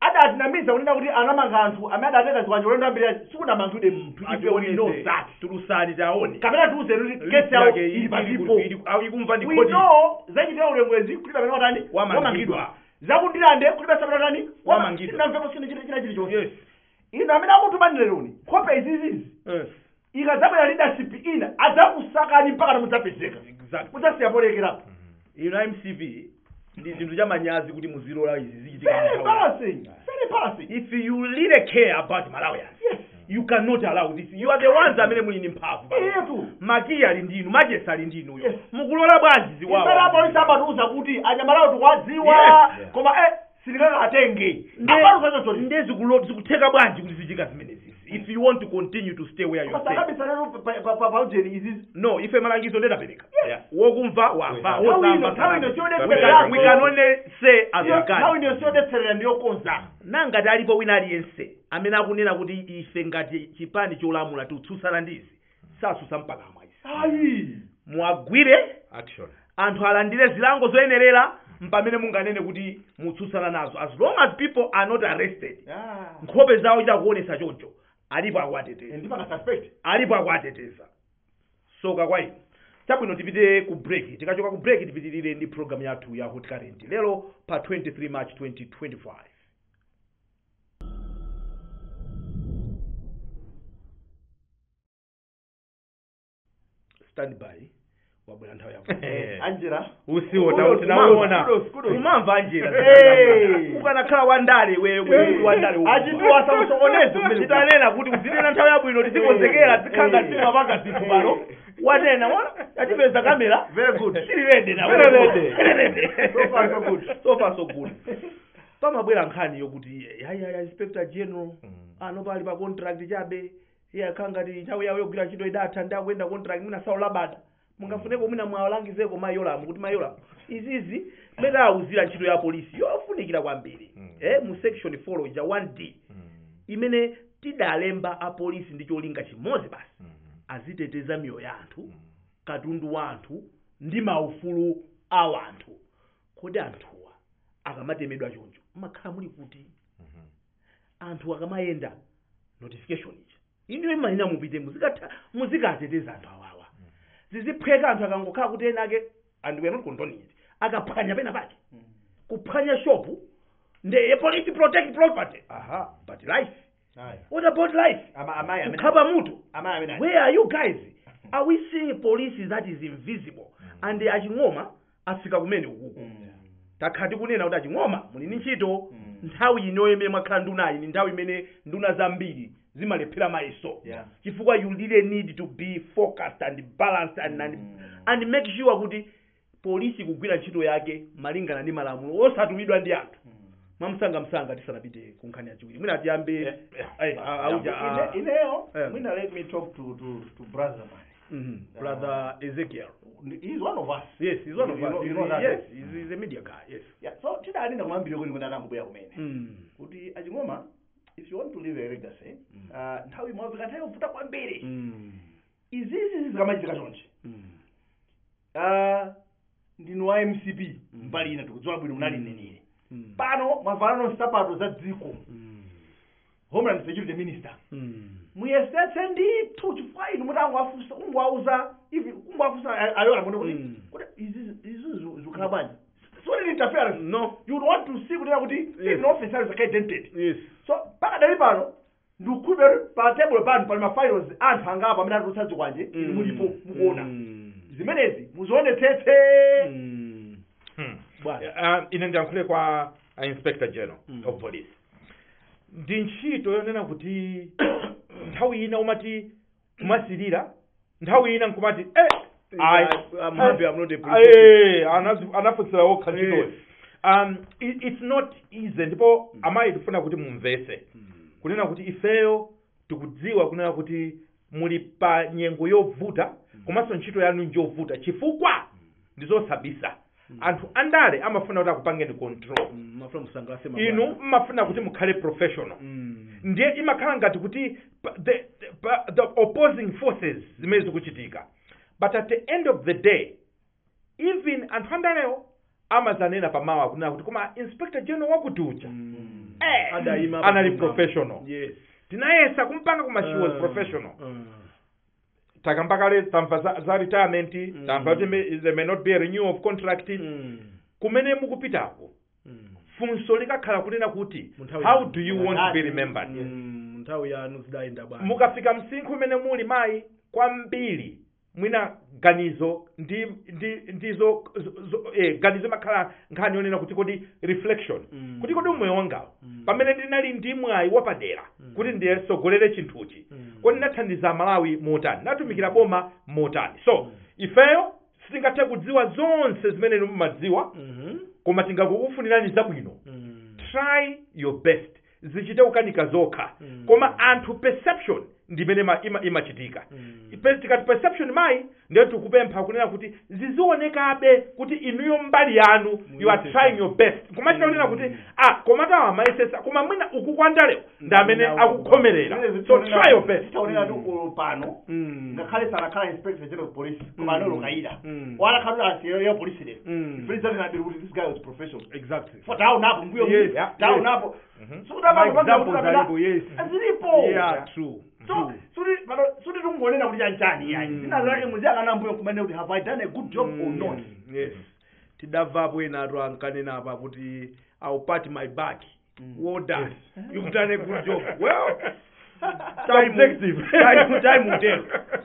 adatinamiza kunena kuti anamanga anthu amene adateka ziwanja ulendo ambiri sikunamangidwe munthu ife we know that tulusani taone kapena tuuze kuti kesi yawo ili patipo ikumva ndi we kodi know zachitira ulengwezi kuti pamene watani wamangidwa zakundilande kuti pesa patani wamangidwa sinamvepo china chilichonse ino amene akutuma leroni khope izizizi ikadzabwera leadership ina adzakusakani mpaka tamudzapezeka mudzasiyapolekerapo ino MCV ndi chinthu cha manyazi kuti muzilola izi zichitika very embarrassing if you really care about Malawians you cannot allow this you are the ones amene muli ndi mphamvu Maki ali ndinu Majesa ali ndinu mukulola bwanji ziwawa ipera polisi amatuza kuti anyamalawo tikwadziwa koma silikakatenge ndezi zikutheka bwanji kuti zichitika zimenezi if you want to continue to stay where you stay no ife malangizo ndedapereka wokumva wamva we can only say as we can nangati alipo wina aliyense amene akunena kuti ife ngati chipani cholamula titsutsana ndizi sasusa mpaka mwaisi muagwire action anthu alandire zilango zoyenerera mpamene munganene kuti mutsutsana nazo as long as people are not arrested nkhope zawo itakuonesa choncho alipo akuateteza soka kwa ino chabwino tipite ku break tikachoka ku break tipitirire ndi program yathu ya hot current lero pa 23 March 2025 stand by wabwera nthawi yako Angela usiwo tinaona umamva Angela ukanakhala wandale wewe wandale achitiwa samusokoneze kumene titanena kuti uzinena nthawi yabwino tizikonzekera tikhanga timapanga zinthu pano watena atipeza kamera very good sili ready na very ready so far so good pamabwera nkhani yokuti yaya inspector general anopali pa contract chabe iye akhangati nthawi yawo yogwira ntchito idatha ndakuyenda contract mwina saulabada mungafuneko mwina mwawalangizeko mayolamu kuti mayolamu izizi mmene awuzira ntchito ya polisi yofunikira kwambiri mu section 4 ija 1D imene tidalemba apolisi ndi cholinga chimodzi basi aziteteza miyoyo ya anthu katundu wa anthu ndi maufulu a anthu. Kodi anthuwa akamatemedwa choncho makhala muli kuti anthu akamayenda notification ija ino imayina mupite muzikateteza anthu awawa ziziphweka anthu akangokhala kuti enake and we are not condoning it akaphwanya pena pake kuphwanya shopu the police protect property but life what about life kukhaba mutu where are you guys are we seeing police that is invisible and aching'oma afika kumene ukuku takhati kunena kuti aching'oma muli ni ntchito nthawi ino imene mwakhala ndunayi ni nthawi imene nduna zambiri zimalephera mayiso chifukwa you really need to be focused and balanced and make sure kuti polisi kugwira ntchito yake malingana ndi malamulo osatumidwa ndi anthu mwamsanga tisanapite kunkhani yachiwiri mwina tiyambe ineyo mwina let me talk to brother man. Brother Ezekiel. He's one of us. Yes, he's one of us. You know that? Yes, he's a media guy. Yes. Yeah. So today ndina kumambira kweni kwenda kubuya kumene. Kuti achingoma if you want to leave a legacy, nthawi mwavika nthawi yovuta kwambiri. Izizi zikamachitika chonje. Ndinu wa MCP mbali ina tikudziwa bwino munali nenene. Pano mwavala nsapato za dziko. Homeland Security Minister. Muyesetse ndithu chifukwa inu mutango afusa ungwauza ivi ungwafusa ayola muno kuti izi zikhala bwanji. So the interference no you would want to see kuti even officers are identified. Yes. So pakadali pano ndikube pa table pano pa ma files anthu angapa amene atutsazi kwanje mulipo mukuona. Zimenezi muzionetsetse. Bwana ine ndiyankhule kwa Inspector General of Police. Ndi ntchito yonena kuti nthawi ina umati kumasilira nthawi ina nkumati I'm happy I'm not a police. Anafutsira wokha ntchito. It's not easy ndipo amayi tifuna kuti mumvese kunena kuti ifeyo tikudziwa kunena kuti muli pa nyengo yovuta komanso ntchito yanu njovuta chifukwa ndizosabisa anthu andale amafuna kuti akupangeni control inu mafuna kuti mukhale professional ndiye imakhala ngati kuti the opposing forces zimene zikuchitika but at the end of the day even anthu andalewo amazanena pamawa kunena kuti koma Inspector General wakutucha anali professional. Yes. Tinayesa kumpanga kuma she was professional. Takambakale tamva za retirement, tamva there may not be a renewal of contract. Kumene mukupitako. Funso likakhala kunena kuti how do you want to be remembered? Nthawi yanu zidaenda bwana. Mukafika msinkhu imene muli mayi kwambiri mwina ganizo ndizo ganizo makhala nkhani yonena kuti kodi reflection kuti kodi moyo wangawo pamene ndinali ndi mwayi wapadera kuti ndiyesogolere chinthuchi kodi nathandiza Malawi motani natumikira boma motani. So ifeyo sitingathe kudziwa zonse zimene mumadziwa koma tingakufunirani zabwino. Try your best zichite kukanika zokha koma anthu perception ndimene imachitika. Tikati perception mai ndiyo tikupempha kunena kuti zizionekabe kuti inuyo mbali yanu you are trying your best kumachita kunena kuti komatawa maisesa koma mwina ukukwandalewo ndamene akukhomerera. So try your best. Taonera tu pano ngakhale sanakhala Inspector General of Police koma ano lokaida wala khala asiyo ya police le president na biru this guy was professional. Exactly. For down hapo mbuyo down hapo so that yes azilipo. Yeah, true. So suri tungonena kuti chanchani yani zina zake muziaka nambuyo kumene kuti have I done a good job or not. Yes. Tidavapo ena atu ankanena apa kuti I'll pat my back. Well done. You've done a good job. Well, time will tell.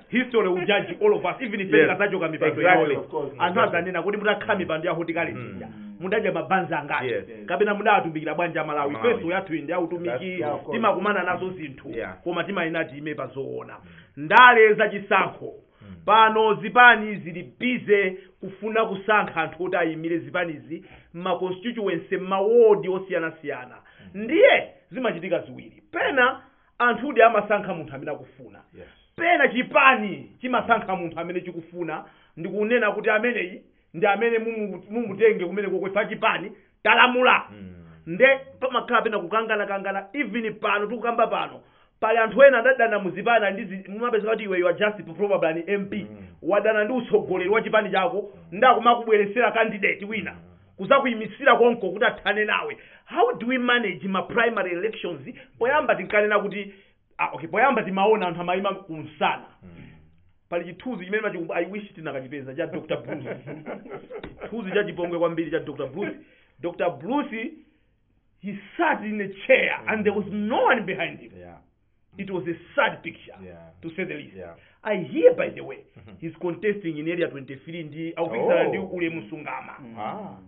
History will judge all of us, even if it's a joke and and not anena kuti mutakhala mipando yaho tikalezija mundaja mabanza angati kapena mudatumbikira bwanja Malawi feso yathu indi autumiki timakumana nazo zinthu koma timayinati ime pazoona ndale za chisankho pano zipani zili bize kufuna kusankha anthu oti ayimire zipanizi m'maconstituency m'mawodi osiyanasiyana ndiye zimachitika ziwiri pena anthudi amasankha munthu amene akufuna pena chipani chimasankha munthu amene chikufuna ndikunena kuti ameneyi ndi amene mumutenge kumene kokwefa chipani talamula nde pamakhala pena kukangana even pano tikukamba pano pali anthu ena adadana muzipana ndi mumapeza kuti iwe you are just probably an MP wadana ndi utsogoleri wa chipani chako ndakumakubweresera candidate wina kuzakuyimisira konko kuti athane nawe how do we manage ma primary elections poyamba tinkanena kuti okay poyamba timaona anthu amayima kumsana pali chithunzi chimene I wish tinakachipeza cha Dr. Bruce chithunzi cha chipongwe kwambiri cha Dr. Bruce. Dr. Bruce, he sat in a chair and there was no one behind him. It was a sad picture, to say the least. I hear, by the way, he's contesting in area 23 in the Ule Musungama.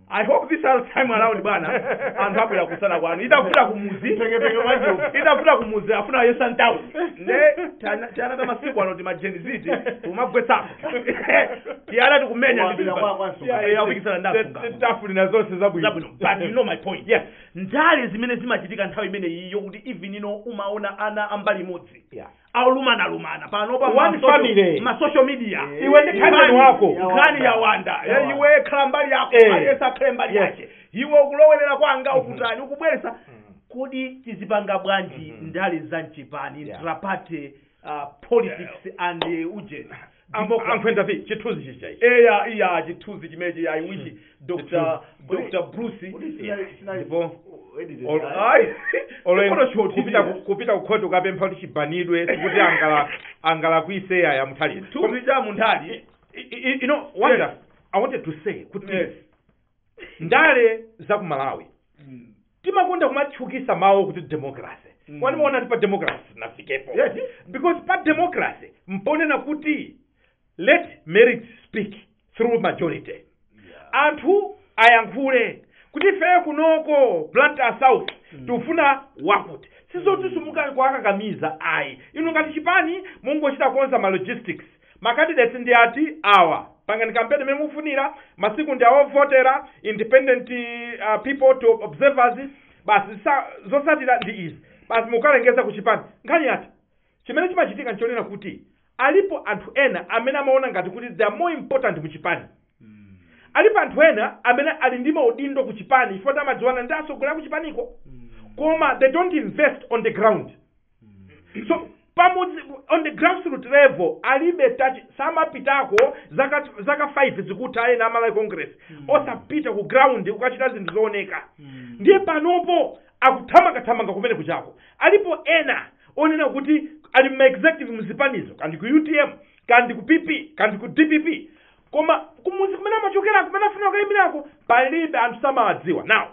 I hope this time around, bana, and happy to kusana kwanu. Itafuta kumuzi, afuna yesan town. Tiana masiku ano timajenziti, umabwesa. Tiana tukumenya but you know my point. Yes. Ndali zimene zimachitika nthawi imene iyo kuti even umaona ana ambali modzi. Lumana panopa one family ma social media iwe ndi kani wako kani ya wanda iwe klambali yako ayesa klambali yake iwe ukulowelera kwanga ukutani ukubweresa kodi tizipanga bwanji ndali za nchipani intraparty politics and ujeni amkwenda vi chithunzi chichai iya chithunzi chimeje I wish Dr. Bruce kupita kukhoto kapempha kuti chibanidwe kuti angala kuiseya ya mthali chithunzi cha munthali you know what I wanted to say kuti ndale za ku Malawi timakonda kumatchukisa mawu kuti democracy kwani muona pa democracy nafikepo because pa democracy mponena kuti let merit speak through majority anthu ayankhule kuti feye kunoko Blantyre South tufuna wakuti sizoti sumuka kwakakamiza ayi ino ngati chipani mungochita konza ma logistics ma candidates ndi ati awa pangani campaign mene mufunira masiku ndi awovotera independent people to observers basi zosatira ndi izi basi mukalengeza ku chipani nkhani ati chimene chimachitika nchonena kuti alipo anthu ena amene amaona ngati kuti they are more important mu chipani alipo anthu ena amene ali ndi maudindo ku chipani ifota amadziwana ndi asogolera ku chipaniko koma they don't invest on the ground so pamodzi on the grassroots level alibe touch samapitako zaka 5 zikutha ena amalawi congress osapita ku ground ukachita zinthu zooneka ndiye panopo akuthamanga kumene kuchako alipo ena onena kuti ali ma executive muzipanizo kandi ku UTM kandi ku PP kandi ku DPP koma kumuzi kumene amachokera kumene afuna kuyimirako palibe anthu samawadziwa now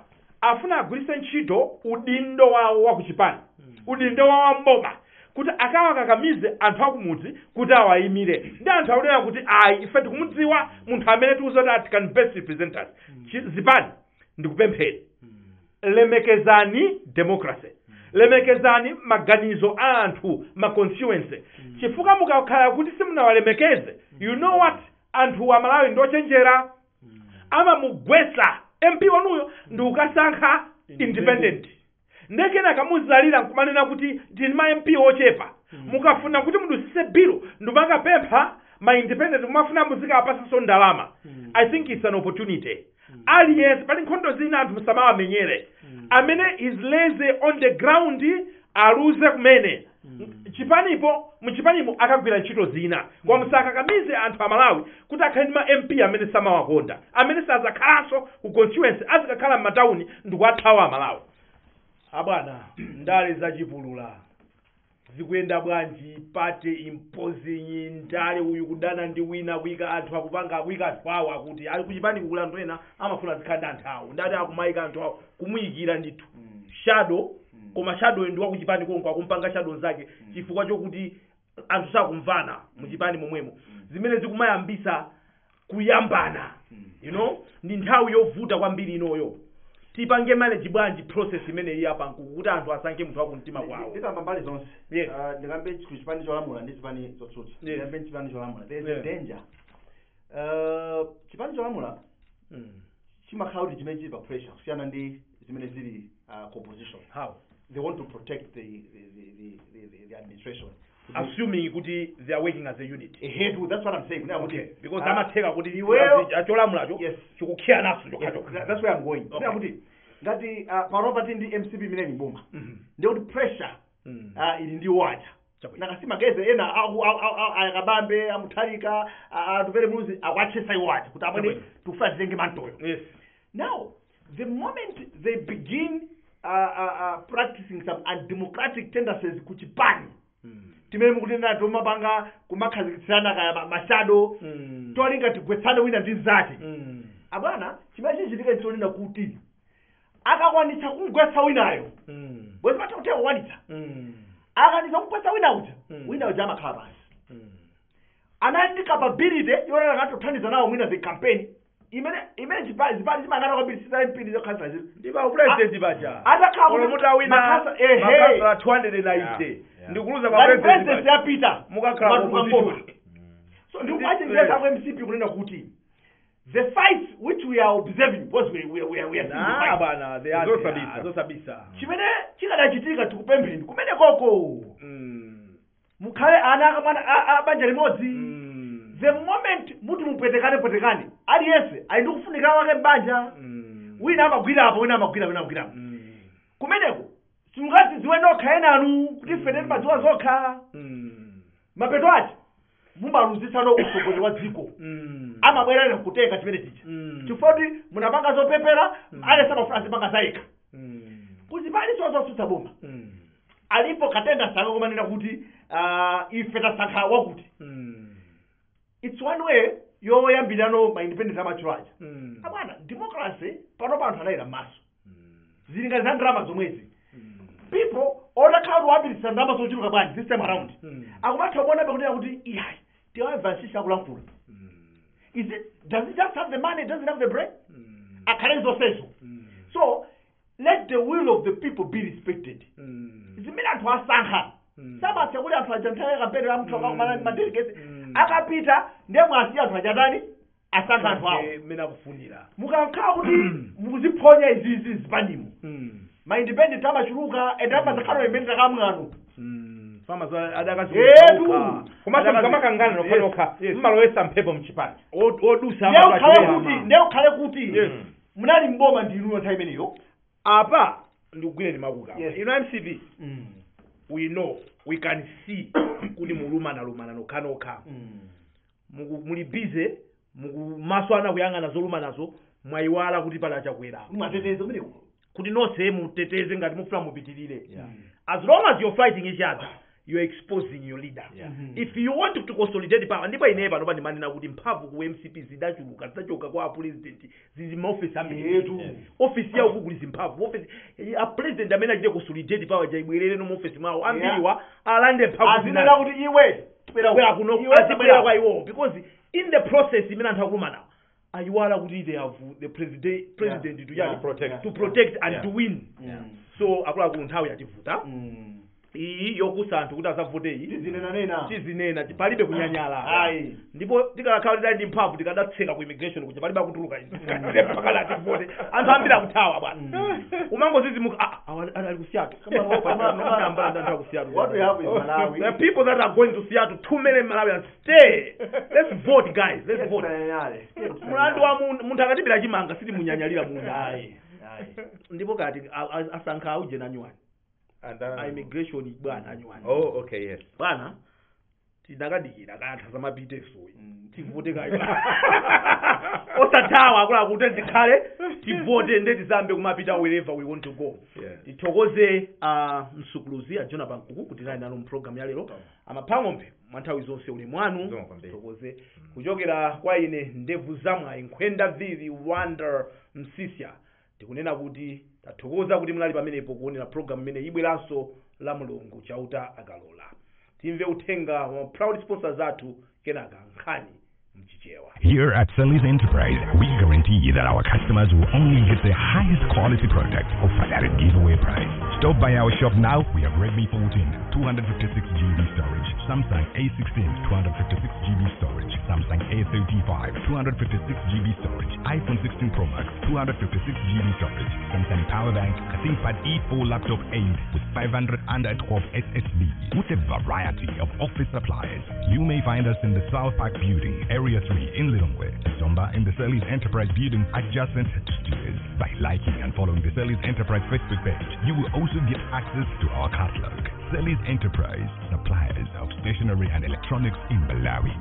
afuna agwiritse ntchito udindo wawo wa kuchipani udindo wawo mboma kuti akawakakamize anthu akumudzi kuti awayimire ndi anthu aonera kuti ayi ife tikumudziwa munthu amene tiuzoti ati can best represent us zipani ndikupemphera lemekezani democracy lemekezani maganizo a anthu ma constituency chifukwa mukakhala kuti simunawalemekeze you know what anthu wa Malawi ndochenjera amamugwetsa MP wanuyo ndi ukasankha independent ndekena kamuzalira nkumanena kuti ndini ma MP ochepa mukafuna kuti mudusise biro ndimangapempha ma independent mumafuna muzika apasaso ndalama I think it's an opportunity aliyense pali nkhondo zina anthu musamawamenyere amene is lazy on the ground aluze kumene muchipanipo akagwira ntchito zina kwa musakakamize anthu a Malawi kuti akhale ndi ma MP amene samawakonda amene sazakhalanso ku constituency azikakhala m'matauni ndikuathawa a Malawi abwana ndale zachipulula zikuyenda bwanji pate imposing ndale uyu kudana ndi wina kuyika anthu akupanga kuyika anthu awo akuti ali kuchipani kukula anthu ena amafuna zikhanda anthu awo ndati akumayika anthu awo kumuyikira ndithu shadow koma shadow ndi wakuchipani konko akumpanga shadow zake chifukwa chokuti anthu sakumvana muchipani momwemo zimene zikumayambisa kuyambana you know ndi nthawi yovuta kwambiri inoyo tipange manage bwanji process imene iyi apa kuti anthu asankhe munthu wakumtima kwawo nditamba mbali zonse ndikambe chipani cholamula ndi chipani chotsutsa ndikambe chipani cholamula there is a danger chipani cholamula chimakhala kuti chimene chili pa pressure kusiyana ndi zimene zili composition. How? They want to protect the administration. Assuming kuti they are working as a unit. That's what I'm saying. Okay. Because amatheka kuti cholamulacho chikukhiya naso that's where I'm going. Kuti ngati paropa ndi MCP imene ni boma. Ndio kuti pressure ili ndi wacha. Nakasima geze ena akabambe amuthalika atupere muzi akwachesa iwacha kuti amene tufuna titenge mantoyo. Yes. Now the moment they begin practicing some undemocratic tendencies kuchipani timene mukuti nato mapanga kumakhazikitsana kaya mashado tolinga tigwetsane wina ndi nzake abwana chimene chichitika chonena kuti akakwanitsa kumgwetsa winayo bwezi patha kuti akwanitsa akakwanitsa kumgwetsa wina uja amakhala pansi anali ndi capability yonena ngati kuthandiza nawo mwina the campaign imene zipali zimangana kwambiri sitaimpindi zokhalisa ziri ndiba president baja atakhala mutawina makasa 290 ndikuluza kwa president yapita mukakhala opposition. So ndikuachingeza kwa MCP kunena kuti the fight which we are observing because we are seeing bana they are zosabisa chimene chikadachitika tikupempheni kumene koko mukhale ana akamwana abanja limodzi. The moment muti mupwetekane aliyense ali ndikufunika wake mbanja wina amagwira apo wina amagwira kumeneko simungati ziwe nokha enanu kuti fene madziwa zokha mapeto ati mumaluzisano usogoleri wa dziko amabwerera kutenga chimene chicha chifukwa kuti munapanga zopepera alesa mafuna zipanga zayekha kuti pali zosutsa boma alipo katenda sanga kumanena kuti ife tasankha wakuti. It's one way yoyambirano ma independent amachulaja. Abana democracy pano panthu anayira maso. Zilinga za ndrama zomwezi. People odakhala wabilisa ndrama zochuluka bwanji this time around. Akumatha kuona bekuti kuti ihayi tiwavancisha kulamfula. Does it just have the money, doesn't have the brain? Akhale zosezo. So let the will of the people be respected. Zimene anthu asankha. Sabatha kuti anthu ajanthaye kampeni la mthu akakumana ndi madelegate akapita ndemwasi anthu ajatani asankha anthu awo mina kufunira mukakhala kuti mukuziphonya izizi zipanimo ma independent amachuluka and amazakhala independent akamwano fama za adakaziuka kumasa kamakangana nokha mmalowesa mphepo mchipani odusa ndeukhale kuti munali mboma ndinuyo nthawi imeneyo apa ndikugwireni makuka ino MCP we know, we can see kuti mulumana nokha muli busy maso ana kuyang'ana zolumanazo mwayiwala kuti pala chakwera mwatetezo mene kuti nonse muteteze ngati mufuna mupitirire as long as you're fighting each other you're exposing your leader. If you want to consolidate power ndipo ine pano pandimanena kuti mphamvu ku MCP zidachuluka zidachoka kwa president zizi maoffice ambiri office yawo kuguliza mphamvu office a president amene achite consolidate power jaibwerere no office mwawo ambiriwa alande mphamvu zinena kuti iwe bwera kuno bwera kwa iwo because in the process imene anthu akulumana ayiwala kuti they have the president to protect and to win. So akula nthawi yativuta iyi yokusa anthu kuti asavote iyi tizinena palibe kunyanyala ndipo tikakhala tidali ndi mphamvu tikadatseka ku immigration kuti palibe akutuluka pakala ativote anthu ambiri akuthawa bwana umangozizimuka ali ku Seattle the people that are going to Seattle 2 million Malawians stay. Let's vote guys, let's vote. Mulandu wa munthu akatibira chimanga siti munyanyalira munda ndipo kati asankha auje nanyuwani immigration bwana anyuwani. Oh okay, yes bwana tidakadikira kantha zamapite soyi tivote kayo osathawa akula kuti ndikhale tivote ndeti zambe kumapita wherever we want to go. Tithokoze msukuluzi ajona pankuku kuti nali nalo program ya lero amapang'ombe mwanthawi zonse uli mwanu tithokoze kuchokera kwa ine ndevu zamwa inkhwenda vivi wonder msisya tikunena kuti tathokoza kuti munali pamenepo kuonera program imene ibweranso la Mulungu chauta akalola. Timve uthenga wa proud sponsors athu kenaka nkhani mchichewa. Here at Selly's Enterprise, we guarantee that our customers will only get the highest quality product offered at a giveaway price. Stop by our shop now. We have Redmi 14, 256GB storage, Samsung A16, 256GB storage, Samsung A35, 256GB storage, iPhone 16 Pro Max, 256GB storage, Samsung Power Bank, a ThinkPad E4 Laptop 8 with 512 SSD, with a variety of office supplies. You may find us in the South Park Building, Area 3 in Lilongwe, Zomba in the Selly's Enterprise Building adjacent to Studios. By liking and following the Selly's Enterprise Facebook page, you will also get access to our catalog. Selly's Enterprise, suppliers of stationery and electronics in Malawi.